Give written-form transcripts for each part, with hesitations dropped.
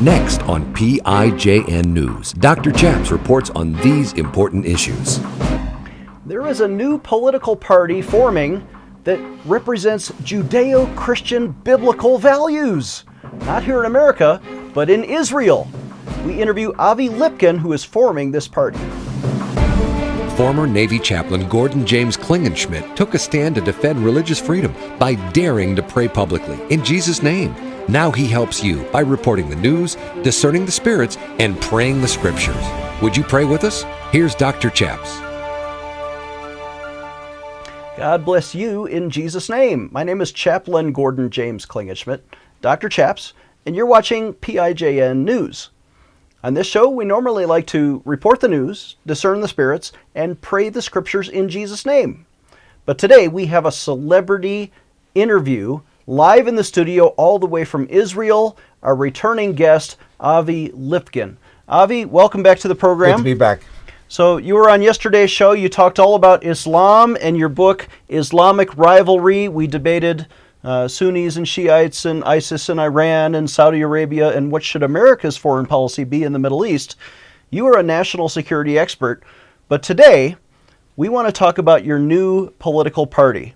Next on PIJN News, Dr. Chaps reports on these important issues. There is a new political party forming that represents Judeo-Christian biblical values. Not here in America, but in Israel. We interview Avi Lipkin, who is forming this party. Former Navy chaplain Gordon James Klingenschmitt took a stand to defend religious freedom by daring to pray publicly in Jesus' name. Now he helps you by reporting the news, discerning the spirits, and praying the scriptures. Would you pray with us? Here's Dr. Chaps. God bless you in Jesus' name. My name is Chaplain Gordon James Klingenschmitt, Dr. Chaps, and you're watching PIJN News. On this show, we normally like to report the news, discern the spirits, and pray the scriptures in Jesus' name. But today we have a celebrity interview live in the studio all the way from Israel, our returning guest, Avi Lipkin. Avi, welcome back to the program. Good to be back. So you were on yesterday's show. You talked all about Islam and your book, Islamic Rivalry. We debated Sunnis and Shiites and ISIS and Iran and Saudi Arabia and what should America's foreign policy be in the Middle East. You are a national security expert. But today, we want to talk about your new political party.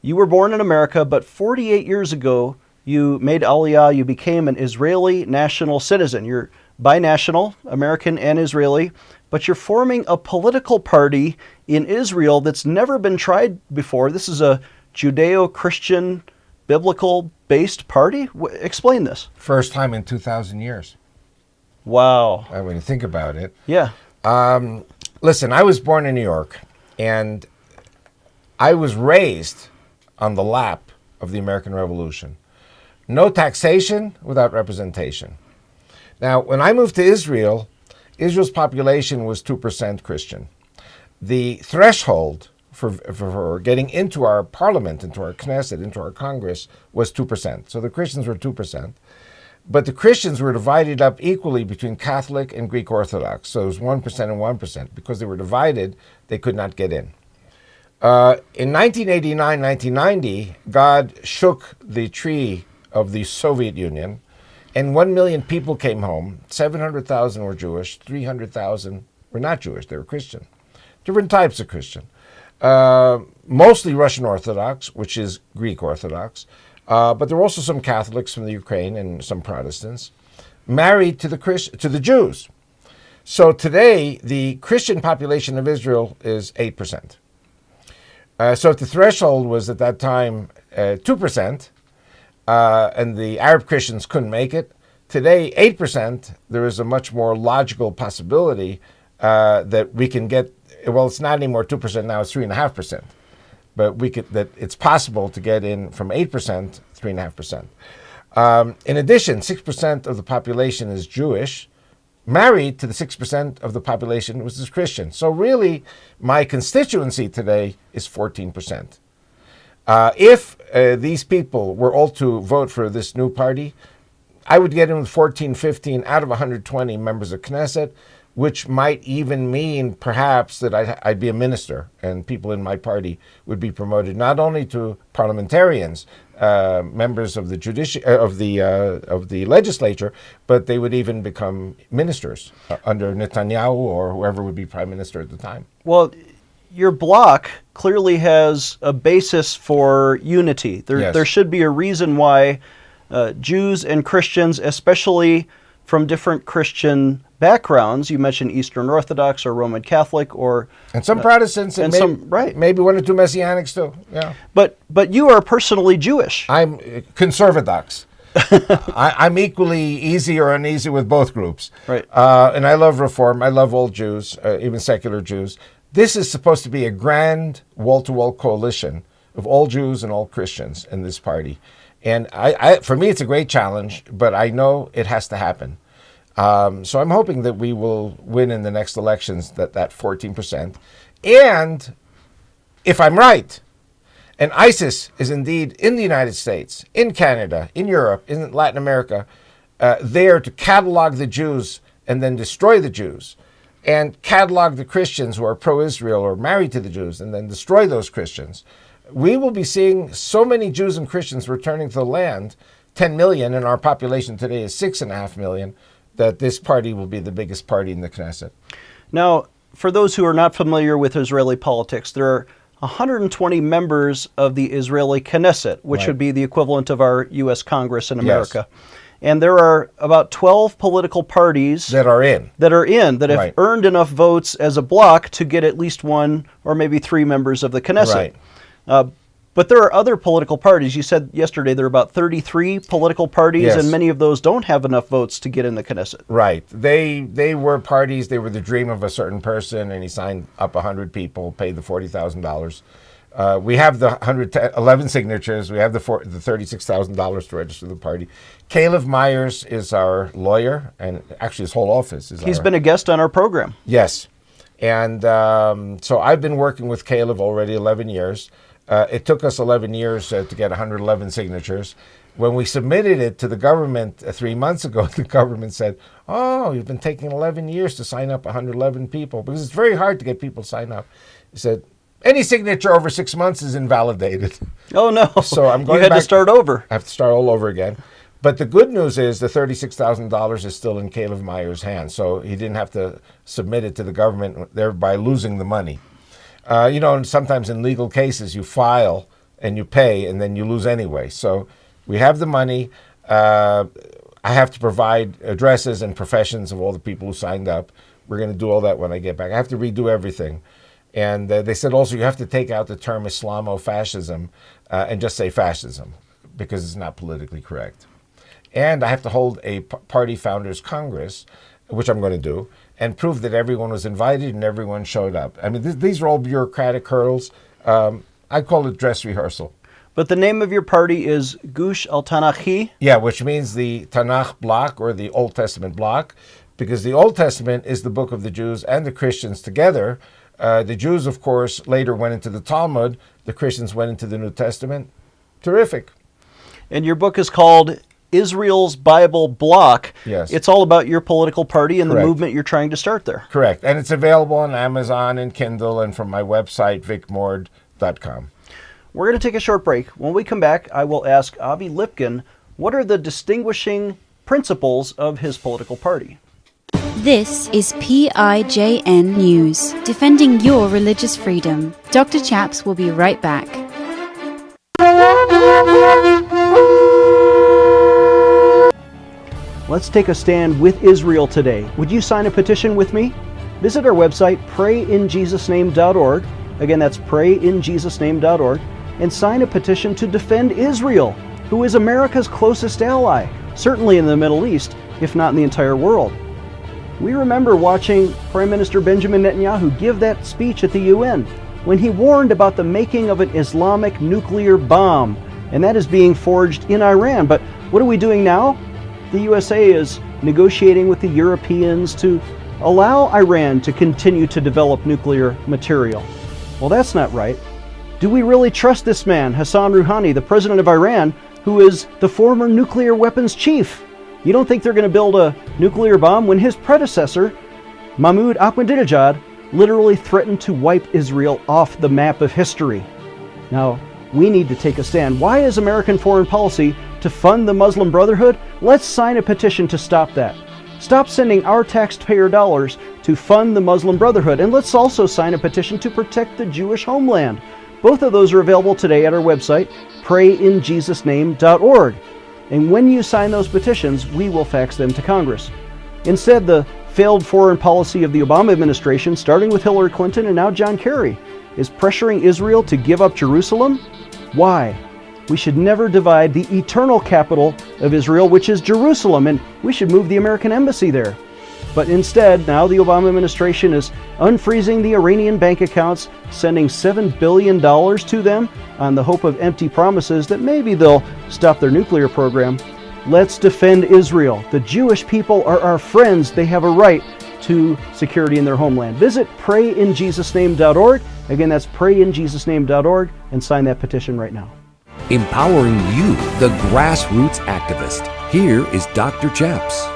You were born in America, but 48 years ago, you made Aliyah. You became an Israeli national citizen. You're binational, American and Israeli, but you're forming a political party in Israel that's never been tried before. This is a Judeo-Christian, biblical-based party? Explain this. First time in 2,000 years. Wow. When you think about it. Yeah. Listen, I was born in New York, and I was raised on the lap of the American Revolution. No taxation without representation. Now, when I moved to Israel, Israel's population was 2% Christian. The threshold for getting into our parliament, into our Knesset, into our Congress, was 2%. So the Christians were 2%. But the Christians were divided up equally between Catholic and Greek Orthodox. So it was 1% and 1%. Because they were divided, they could not get in. In 1989, 1990, God shook the tree of the Soviet Union, and 1 million people came home. 700,000 were Jewish, 300,000 were not Jewish, they were Christian. Different types of Christian. Mostly Russian Orthodox, which is Greek Orthodox, but there were also some Catholics from the Ukraine and some Protestants, married to the Jews. So today, the Christian population of Israel is 8%. So if the threshold was at that time 2%, and the Arab Christians couldn't make it, today 8%, there is a much more logical possibility that we can get, well, it's not anymore 2% now, it's 3.5%. But that it's possible to get in from 8%, 3.5%. In addition, 6% of the population is Jewish, married to the 6% of the population which is Christian. So really, my constituency today is 14%. If these people were all to vote for this new party, I would get in with 14, 15 out of 120 members of Knesset, which might even mean perhaps that I'd be a minister and people in my party would be promoted not only to parliamentarians, members of the legislature, but they would even become ministers under Netanyahu or whoever would be prime minister at the time. Well, your bloc clearly has a basis for unity. Yes. There should be a reason why Jews and Christians, especially from different Christian backgrounds, you mentioned Eastern Orthodox or Roman Catholic, or and some Protestants, and maybe one or two Messianics too. Yeah, but you are personally Jewish. I'm conservadox. I'm equally easy or uneasy with both groups. Right. And I love Reform. I love all Jews, even secular Jews. This is supposed to be a grand wall-to-wall coalition of all Jews and all Christians in this party. And for me, it's a great challenge, but I know it has to happen. So I'm hoping that we will win in the next elections, that 14%. And if I'm right, and ISIS is indeed in the United States, in Canada, in Europe, in Latin America, there to catalog the Jews and then destroy the Jews, and catalog the Christians who are pro-Israel or married to the Jews and then destroy those Christians, we will be seeing so many Jews and Christians returning to the land 10 million, and our population today is 6.5 million, that this party will be the biggest party in the Knesset. Now, for those who are not familiar with Israeli politics, there are 120 members of the Israeli Knesset, which Right. would be the equivalent of our U.S. Congress in Yes. America. And there are about 12 political parties That are in. that have Right. earned enough votes as a bloc to get at least one or maybe three members of the Knesset. Right. But there are other political parties. You said yesterday there are about 33 political parties, Yes. and many of those don't have enough votes to get in the Knesset. Right. They were parties. They were the dream of a certain person, and he signed up 100 people, paid the $40,000. We have the 111 signatures. We have the $36,000 to register the party. Caleb Myers is our lawyer, and actually his whole office is. He's been a guest on our program. Yes, and so I've been working with Caleb already 11 years. It took us 11 years to get 111 signatures. When we submitted it to the government 3 months ago, the government said, "Oh, you've been taking 11 years to sign up 111 people because it's very hard to get people to sign up." He said, "Any signature over 6 months is invalidated." Oh, no. So I'm going You had back to start over. I have to start all over again. But the good news is the $36,000 is still in Caleb Myers' hands, so he didn't have to submit it to the government, thereby losing the money. And sometimes in legal cases you file and you pay and then you lose anyway. So we have the money. I have to provide addresses and professions of all the people who signed up. We're going to do all that when I get back. I have to redo everything. And they said also you have to take out the term Islamo-fascism and just say fascism because it's not politically correct. And I have to hold a party founders congress, which I'm going to do, and prove that everyone was invited and everyone showed up. I mean, these are all bureaucratic hurdles. I call it dress rehearsal. But the name of your party is Gush al-Tanachi. Yeah, which means the Tanakh block or the Old Testament block, because the Old Testament is the book of the Jews and the Christians together. The Jews, of course, later went into the Talmud. The Christians went into the New Testament. Terrific. And your book is called Israel's Bible Block. Yes. It's all about your political party and Correct. the movement you're trying to start there. Correct. And it's available on Amazon and Kindle and from my website, vicmord.com. We're going to take a short break. When we come back, I will ask Avi Lipkin what are the distinguishing principles of his political party. This is PIJN News, defending your religious freedom. Dr. Chaps will be right back. Let's take a stand with Israel today. Would you sign a petition with me? Visit our website, prayinjesusname.org. Again, that's prayinjesusname.org. And sign a petition to defend Israel, who is America's closest ally, certainly in the Middle East, if not in the entire world. We remember watching Prime Minister Benjamin Netanyahu give that speech at the UN when he warned about the making of an Islamic nuclear bomb, and that is being forged in Iran. But what are we doing now? The USA is negotiating with the Europeans to allow Iran to continue to develop nuclear material. Well, that's not right. Do we really trust this man, Hassan Rouhani, the president of Iran, who is the former nuclear weapons chief? You don't think they're going to build a nuclear bomb when his predecessor, Mahmoud Ahmadinejad, literally threatened to wipe Israel off the map of history? Now, we need to take a stand. Why is American foreign policy to fund the Muslim Brotherhood? Let's sign a petition to stop that. Stop sending our taxpayer dollars to fund the Muslim Brotherhood. And let's also sign a petition to protect the Jewish homeland. Both of those are available today at our website, prayinjesusname.org. And when you sign those petitions, we will fax them to Congress. Instead, the failed foreign policy of the Obama administration, starting with Hillary Clinton and now John Kerry, is pressuring Israel to give up Jerusalem. Why? We should never divide the eternal capital of Israel, which is Jerusalem, and we should move the American embassy there. But instead, now the Obama administration is unfreezing the Iranian bank accounts, sending $7 billion to them on the hope of empty promises that maybe they'll stop their nuclear program. Let's defend Israel. The Jewish people are our friends. They have a right to security in their homeland. Visit prayinjesusname.org. Again, that's prayinjesusname.org, and sign that petition right now. Empowering you, the grassroots activist. Here is Dr. Chaps.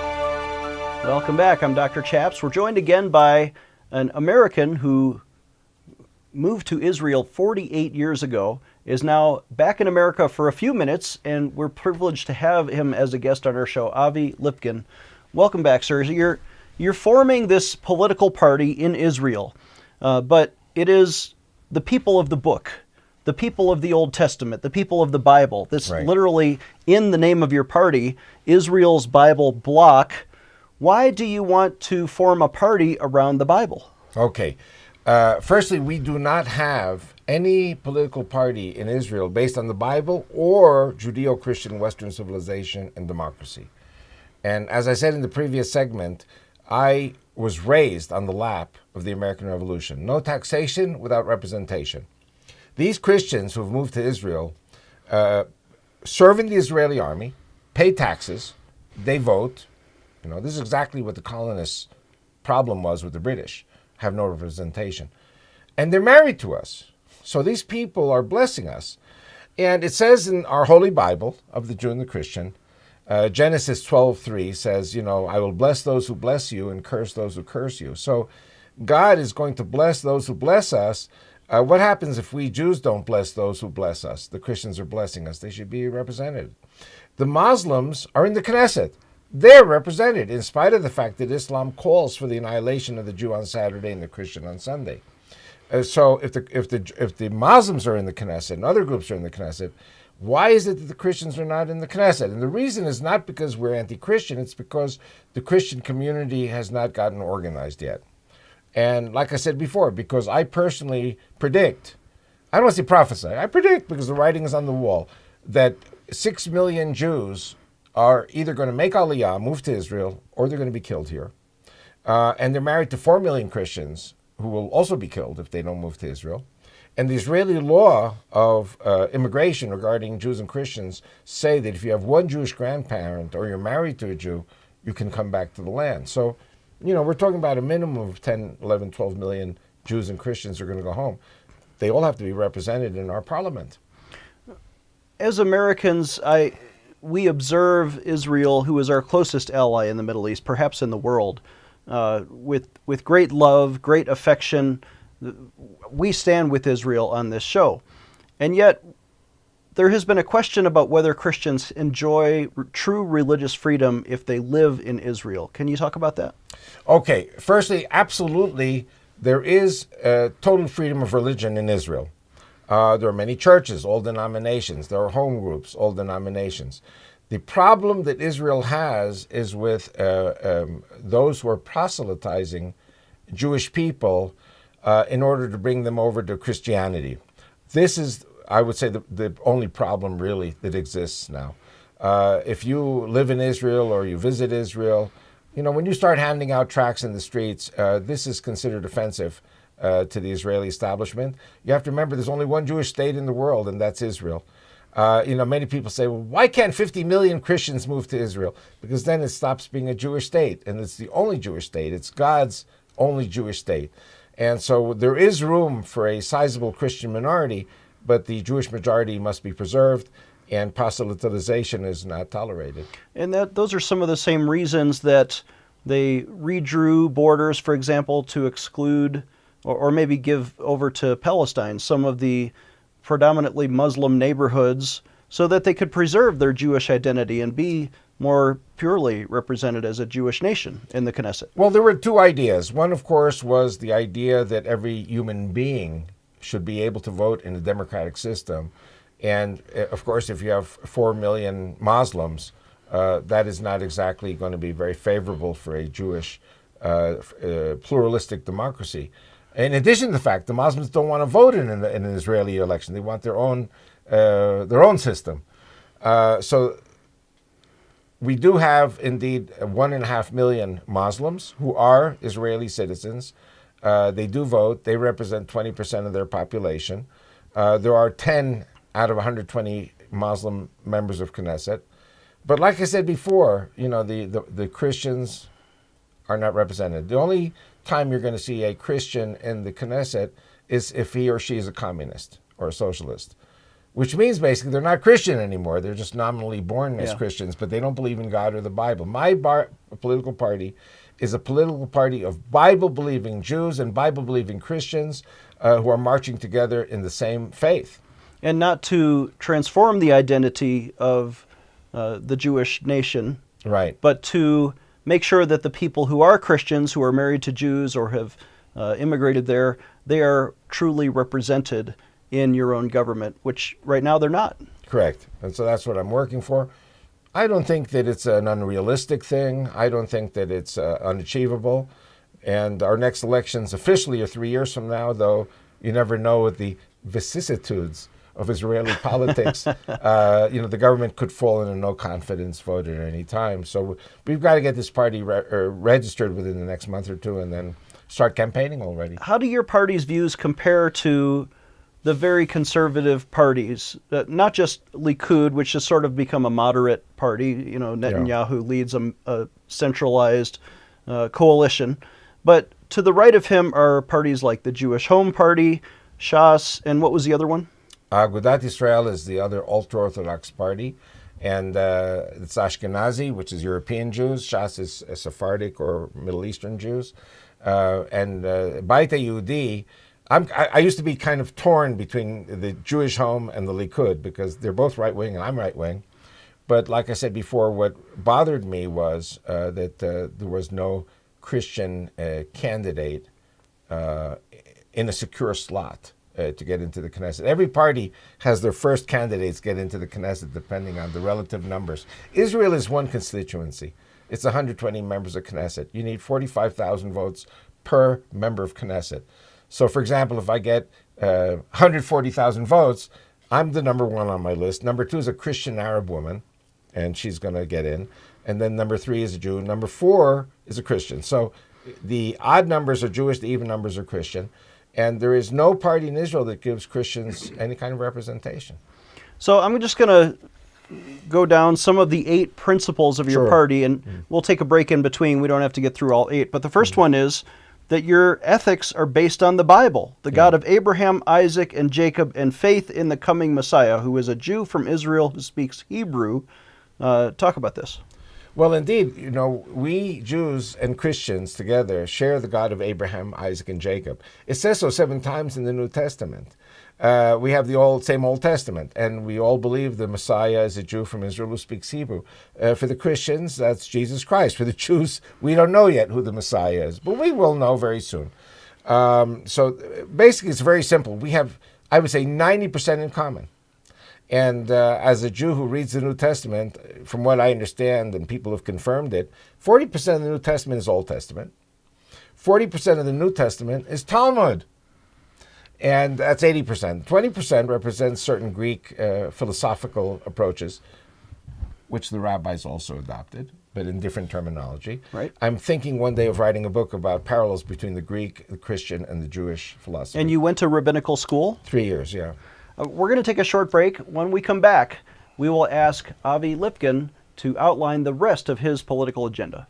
Welcome back. I'm Dr. Chaps. We're joined again by an American who moved to Israel 48 years ago is now back in America for a few minutes, and we're privileged to have him as a guest on our show, Avi Lipkin. Welcome back, sir. You're forming this political party in Israel, but it is the people of the book, the people of the Old Testament, the people of the Bible. That's Right. literally in the name of your party, Israel's Bible Bloc. Why do you want to form a party around the Bible? Okay. Firstly, we do not have any political party in Israel based on the Bible or Judeo-Christian Western civilization and democracy. And as I said in the previous segment, I was raised on the lap of the American Revolution. No taxation without representation. These Christians who have moved to Israel serve in the Israeli army, pay taxes, they vote. You know, this is exactly what the colonists' problem was with the British, have no representation. And they're married to us. So these people are blessing us. And it says in our Holy Bible of the Jew and the Christian, Genesis 12:3 says, you know, I will bless those who bless you and curse those who curse you. So God is going to bless those who bless us. What happens if we Jews don't bless those who bless us? The Christians are blessing us. They should be represented. The Muslims are in the Knesset. They're represented in spite of the fact that Islam calls for the annihilation of the Jew on Saturday and the Christian on Sunday. So if the Muslims are in the Knesset and other groups are in the Knesset, why is it that the Christians are not in the Knesset? And the reason is not because we're anti-Christian, it's because the Christian community has not gotten organized yet. And like I said before, because I personally predict, I don't want to say prophesy, I predict, because the writing is on the wall, that 6 million Jews are either going to make Aliyah, move to Israel, or they're going to be killed here. And they're married to 4 million Christians who will also be killed if they don't move to Israel. And the Israeli law of immigration regarding Jews and Christians say that if you have one Jewish grandparent or you're married to a Jew, you can come back to the land. So, you know, we're talking about a minimum of 10, 11, 12 million Jews and Christians are going to go home. They all have to be represented in our parliament. As Americans, we observe Israel, who is our closest ally in the Middle East, perhaps in the world, with great love, great affection. We stand with Israel on this show. And yet, there has been a question about whether Christians enjoy true religious freedom if they live in Israel. Can you talk about that? Okay, firstly, absolutely, there is total freedom of religion in Israel. There are many churches, all denominations. There are home groups, all denominations. The problem that Israel has is with those who are proselytizing Jewish people in order to bring them over to Christianity. This is, I would say, the only problem really that exists now. If you live in Israel or you visit Israel, you know, when you start handing out tracts in the streets, this is considered offensive to the Israeli establishment. You have to remember there's only one Jewish state in the world, and that's Israel. You know, many people say, well, why can't 50 million Christians move to Israel? Because then it stops being a Jewish state, and it's the only Jewish state. It's God's only Jewish state. And so there is room for a sizable Christian minority, but the Jewish majority must be preserved, and proselytization is not tolerated. And those are some of the same reasons that they redrew borders, for example, to exclude or maybe give over to Palestine some of the predominantly Muslim neighborhoods so that they could preserve their Jewish identity and be more purely represented as a Jewish nation in the Knesset. Well, there were two ideas. One, of course, was the idea that every human being should be able to vote in a democratic system. And, of course, if you have 4 million Muslims, that is not exactly going to be very favorable for a Jewish pluralistic democracy. In addition to the fact, the Muslims don't want to vote in an Israeli election. They want their own system. So we do have, indeed, 1.5 million Muslims who are Israeli citizens. They do vote. They represent 20% of their population. There are 10 out of 120 Muslim members of Knesset. But like I said before, you know, the Christians are not represented. The only time you're going to see a Christian in the Knesset is if he or she is a communist or a socialist, which means basically they're not Christian anymore. They're just nominally born as Christians, but they don't believe in God or the Bible. My political party is a political party of Bible-believing Jews and Bible-believing Christians who are marching together in the same faith. And not to transform the identity of the Jewish nation, Right. but to make sure that the people who are Christians, who are married to Jews or have immigrated there, they are truly represented in your own government, which right now they're not. Correct. And so that's what I'm working for. I don't think that it's an unrealistic thing. I don't think that it's unachievable. And our next elections officially are 3 years from now, though you never know with the vicissitudes of Israeli politics. The government could fall in a no-confidence vote at any time. So we've got to get this party registered within the next month or two and then start campaigning already. How do your party's views compare to the very conservative parties, not just Likud, which has sort of become a moderate party? Netanyahu leads a centralized coalition. But to the right of him are parties like the Jewish Home Party, Shas, and what was the other one? Agudat Israel is the other ultra-Orthodox party, and it's Ashkenazi, which is European Jews. Shas is Sephardic or Middle Eastern Jews. And Beit Yehudi, I used to be kind of torn between the Jewish Home and the Likud because they're both right-wing and I'm right-wing. But like I said before, what bothered me was that there was no Christian candidate in a secure slot to get into the Knesset. Every party has their first candidates get into the Knesset depending on the relative numbers. Israel is one constituency. It's 120 members of Knesset. You need 45,000 votes per member of Knesset. So, for example, if I get 140,000 votes, I'm the number one on my list. Number two is a Christian Arab woman, and she's going to get in. And then number three is a Jew. Number four is a Christian. So the odd numbers are Jewish, the even numbers are Christian. And there is no party in Israel that gives Christians any kind of representation. So I'm just going to go down some of the 8 principles of your party, and we'll take a break in between. We don't have to get through all 8. But the first one is that your ethics are based on the Bible, the God of Abraham, Isaac, and Jacob, and faith in the coming Messiah, who is a Jew from Israel who speaks Hebrew. Talk about this. Well, indeed, we Jews and Christians together share the God of Abraham, Isaac, and Jacob. It says so 7 times in the New Testament. We have the same Old Testament, and we all believe the Messiah is a Jew from Israel who speaks Hebrew. For the Christians, that's Jesus Christ. For the Jews, we don't know yet who the Messiah is, but we will know very soon. So basically, it's very simple. We have, I would say, 90% in common. And as a Jew who reads the New Testament, from what I understand, and people have confirmed it, 40% of the New Testament is Old Testament. 40% of the New Testament is Talmud. And that's 80%. 20% represents certain Greek philosophical approaches, which the rabbis also adopted, but in different terminology. Right. I'm thinking one day of writing a book about parallels between the Greek, the Christian, and the Jewish philosophy. And you went to rabbinical school? 3 years, yeah. We're going to take a short break. When we come back, we will ask Avi Lipkin to outline the rest of his political agenda.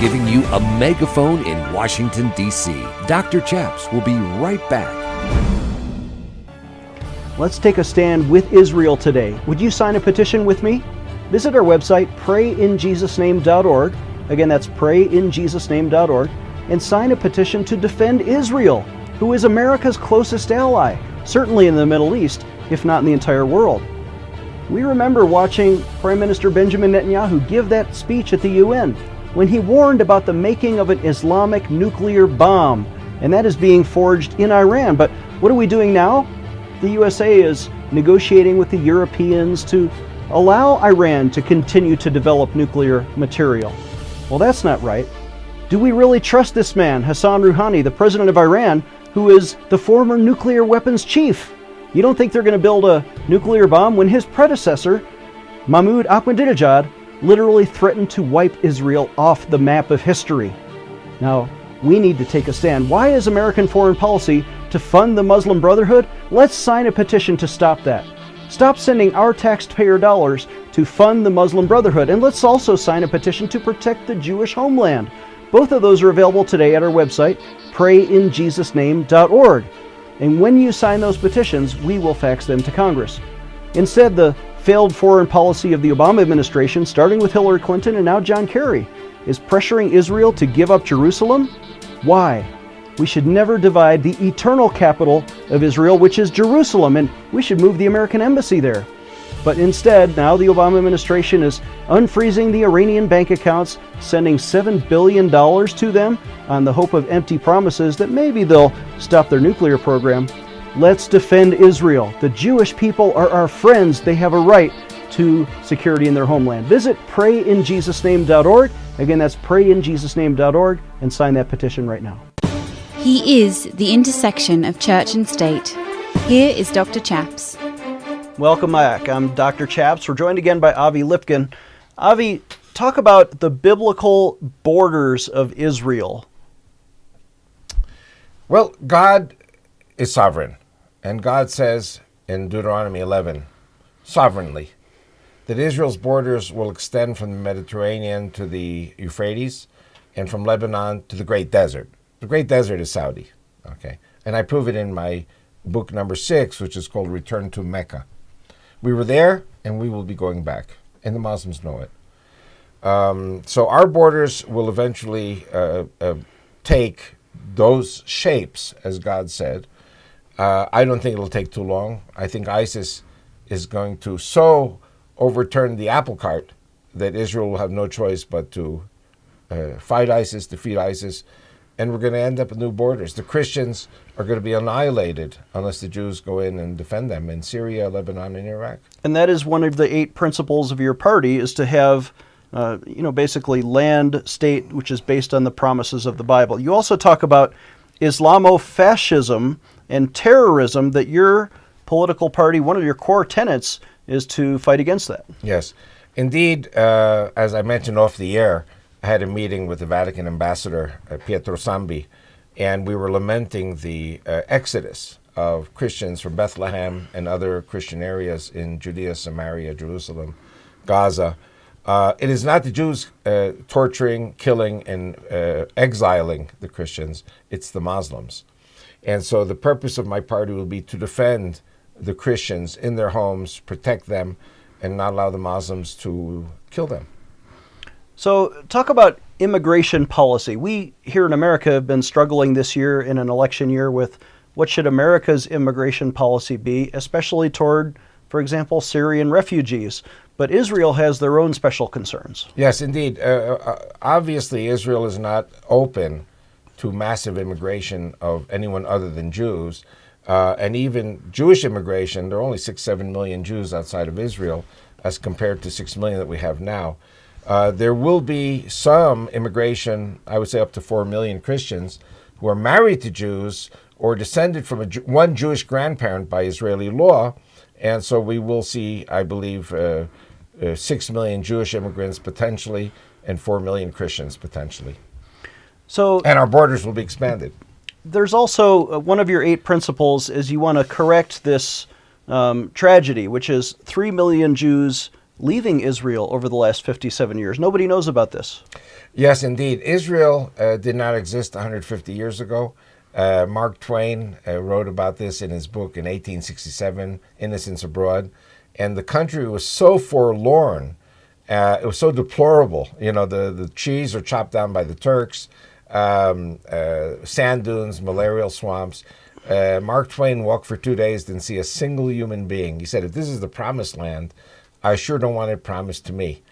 Giving you a megaphone in Washington, D.C. Dr. Chaps will be right back. Let's take a stand with Israel today. Would you sign a petition with me? Visit our website, prayinjesusname.org. Again, that's prayinjesusname.org. And sign a petition to defend Israel, who is America's closest ally, certainly in the Middle East, if not in the entire world. We remember watching Prime Minister Benjamin Netanyahu give that speech at the UN when he warned about the making of an Islamic nuclear bomb, and that is being forged in Iran. But what are we doing now? The USA is negotiating with the Europeans to allow Iran to continue to develop nuclear material. Well, that's not right. Do we really trust this man, Hassan Rouhani, the president of Iran, who is the former nuclear weapons chief? You don't think they're going to build a nuclear bomb when his predecessor, Mahmoud Ahmadinejad, literally threatened to wipe Israel off the map of history? Now, we need to take a stand. Why is American foreign policy to fund the Muslim Brotherhood? Let's sign a petition to stop that. Stop sending our taxpayer dollars to fund the Muslim Brotherhood. And let's also sign a petition to protect the Jewish homeland. Both of those are available today at our website, prayinjesusname.org. And when you sign those petitions, we will fax them to Congress. Instead, the failed foreign policy of the Obama administration, starting with Hillary Clinton and now John Kerry, is pressuring Israel to give up Jerusalem. Why? we should never divide the eternal capital of Israel, which is Jerusalem, and we should move the American embassy there. But instead, now the Obama administration is unfreezing the Iranian bank accounts, sending $7 billion to them on the hope of empty promises that maybe they'll stop their nuclear program. Let's defend Israel. The Jewish people are our friends. They have a right to security in their homeland. Visit prayinjesusname.org. Again, that's prayinjesusname.org, and sign that petition right now. He is the intersection of church and state. Here is Dr. Chaps. Welcome back. I'm Dr. Chaps. We're joined again by Avi Lipkin. Avi, talk about the biblical borders of Israel. Well, God is sovereign, and God says in Deuteronomy 11, sovereignly, that Israel's borders will extend from the Mediterranean to the Euphrates and from Lebanon to the Great Desert. The Great Desert is Saudi, okay? And I prove it in my book number 6, which is called Return to Mecca. We were there, and we will be going back, and the Muslims know it. So our borders will eventually take those shapes, as God said. I don't think it'll take too long. I think ISIS is going to so overturn the apple cart that Israel will have no choice but to fight ISIS, defeat ISIS, and we're going to end up with new borders. The Christians are going to be annihilated unless the Jews go in and defend them in Syria, Lebanon, and Iraq. And that is one of the 8 principles of your party, is to have, basically land state, which is based on the promises of the Bible. You also talk about Islamofascism and terrorism, that your political party, one of your core tenets, is to fight against that. Yes. Indeed, as I mentioned off the air, I had a meeting with the Vatican ambassador, Pietro Sambi, and we were lamenting the exodus of Christians from Bethlehem and other Christian areas in Judea, Samaria, Jerusalem, Gaza. It is not the Jews torturing, killing, and exiling the Christians. It's the Muslims. And so the purpose of my party will be to defend the Christians in their homes, protect them, and not allow the Muslims to kill them. So talk about immigration policy. We here in America have been struggling this year in an election year with what should America's immigration policy be, especially toward, for example, Syrian refugees. But Israel has their own special concerns. Yes, indeed. Obviously, Israel is not open to massive immigration of anyone other than Jews. And even Jewish immigration, there are only 6-7 million Jews outside of Israel as compared to 6 million that we have now. There will be some immigration, I would say up to 4 million Christians, who are married to Jews or descended from one Jewish grandparent by Israeli law. And so we will see, I believe, 6 million Jewish immigrants potentially and 4 million Christians potentially. And our borders will be expanded. There's also one of your 8 principles is you want to correct this tragedy, which is 3 million Jews leaving Israel over the last 57 years. Nobody knows about this. Yes, indeed. Israel did not exist 150 years ago. Mark Twain wrote about this in his book in 1867, Innocents Abroad. And the country was so forlorn, it was so deplorable. You know, the trees are chopped down by the Turks, sand dunes, malarial swamps. Mark Twain walked for 2 days, didn't see a single human being. He said, if this is the promised land, I sure don't want it promised to me.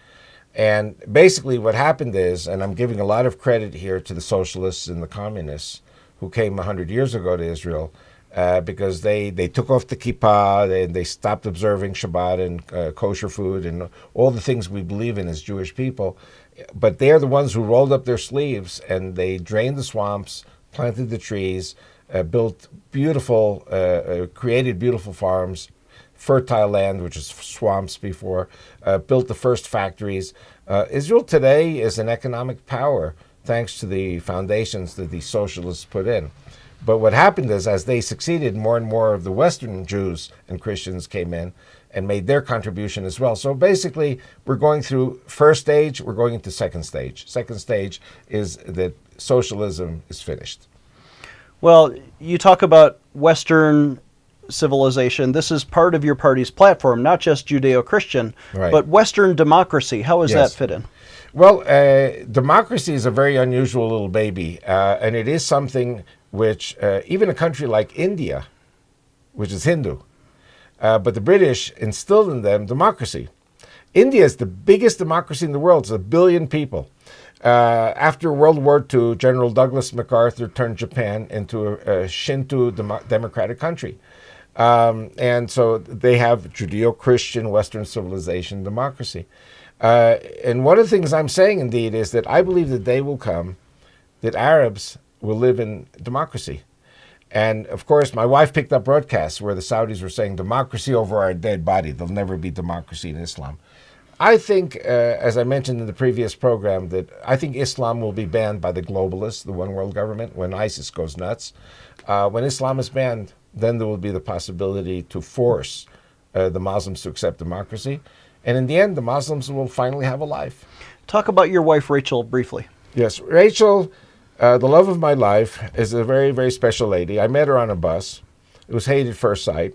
And basically what happened is, and I'm giving a lot of credit here to the socialists and the communists who came 100 years ago to Israel, because they took off the kippah, they stopped observing Shabbat and kosher food and all the things we believe in as Jewish people. But they're the ones who rolled up their sleeves and they drained the swamps, planted the trees, built beautiful, created beautiful farms, fertile land, which is swamps before, built the first factories. Israel today is an economic power thanks to the foundations that the socialists put in. But what happened is, as they succeeded, more and more of the Western Jews and Christians came in and made their contribution as well. So basically, we're going through first stage, we're going into second stage. Second stage is that socialism is finished. Well, you talk about Western civilization. This is part of your party's platform, not just Judeo-Christian, Right. but Western democracy. How does that fit in? Well, democracy is a very unusual little baby, and it is something which even a country like India, which is Hindu, but the British instilled in them democracy. India is the biggest democracy in the world. It's 1 billion people. After World War II, General Douglas MacArthur turned Japan into a Shinto democratic country. And so they have Judeo-Christian Western civilization democracy. And one of the things I'm saying, indeed, is that I believe the day will come that Arabs will live in democracy. And, of course, my wife picked up broadcasts where the Saudis were saying, democracy over our dead body. There'll never be democracy in Islam. I think, as I mentioned in the previous program, that I think Islam will be banned by the globalists, the one world government, when ISIS goes nuts. When Islam is banned, then there will be the possibility to force the Muslims to accept democracy. And in the end, the Muslims will finally have a life. Talk about your wife, Rachel, briefly. Yes, Rachel, the love of my life, is a very, very special lady. I met her on a bus. It was hate at first sight.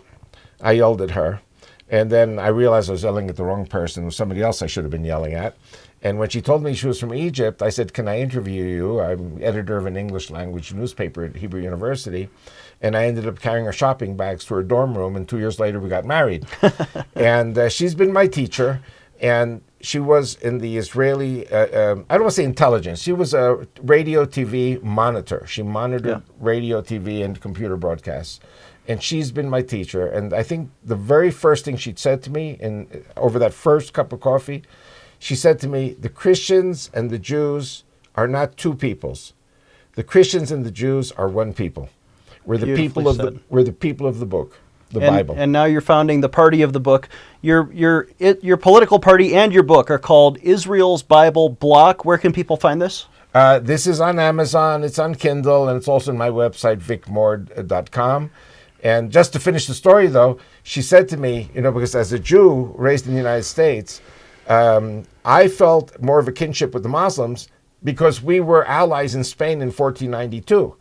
I yelled at her. And then I realized I was yelling at the wrong person. It was somebody else I should have been yelling at. And when she told me she was from Egypt, I said, can I interview you? I'm editor of an English language newspaper at Hebrew University. And I ended up carrying her shopping bags to her dorm room. And 2 years later, we got married. And she's been my teacher. And she was in the Israeli, I don't want to say intelligence. She was a radio TV monitor. She monitored radio, TV, and computer broadcasts. And she's been my teacher. And I think the very first thing she'd said to me over that first cup of coffee, she said to me, the Christians and the Jews are not two peoples. The Christians and the Jews are one people. We're the people of the book, the Bible. And now you're founding the party of the book. Your political party and your book are called Israel's Bible Block. Where can people find this? This is on Amazon, it's on Kindle, and it's also on my website, vicmord.com. And just to finish the story, though, she said to me, because as a Jew raised in the United States, I felt more of a kinship with the Muslims because we were allies in Spain in 1492.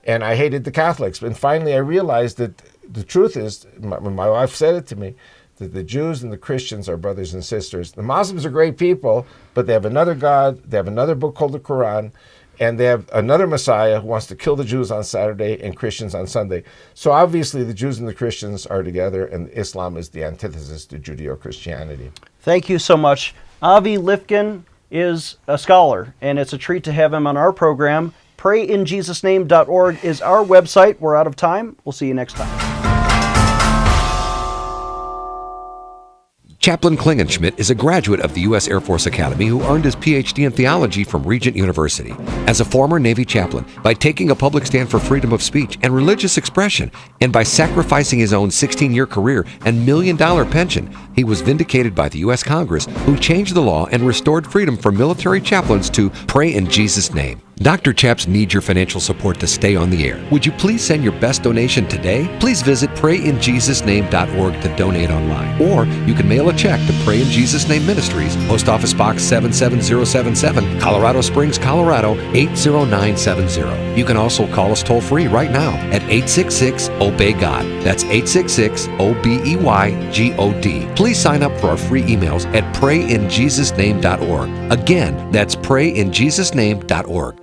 And I hated the Catholics. And finally, I realized that the truth is, when my wife said it to me, that the Jews and the Christians are brothers and sisters. The Muslims are great people, but they have another God, they have another book called the Quran, and they have another Messiah who wants to kill the Jews on Saturday and Christians on Sunday. So obviously the Jews and the Christians are together, and Islam is the antithesis to Judeo-Christianity. Thank you so much. Avi Lipkin is a scholar, and it's a treat to have him on our program. PrayInJesusName.org is our website. We're out of time. We'll see you next time. Chaplain Klingenschmitt is a graduate of the U.S. Air Force Academy who earned his Ph.D. in theology from Regent University. As a former Navy chaplain, by taking a public stand for freedom of speech and religious expression, and by sacrificing his own 16-year career and $1 million pension, he was vindicated by the U.S. Congress, who changed the law and restored freedom for military chaplains to pray in Jesus' name. Dr. Chaps needs your financial support to stay on the air. Would you please send your best donation today? Please visit PrayInJesusName.org to donate online. Or you can mail a check to Pray in Jesus' Name Ministries, Post Office Box 77077, Colorado Springs, Colorado 80970. You can also call us toll-free right now at 866-OBEY-GOD. That's 866-OBEY-GOD. Please sign up for our free emails at PrayInJesusName.org. Again, that's PrayInJesusName.org.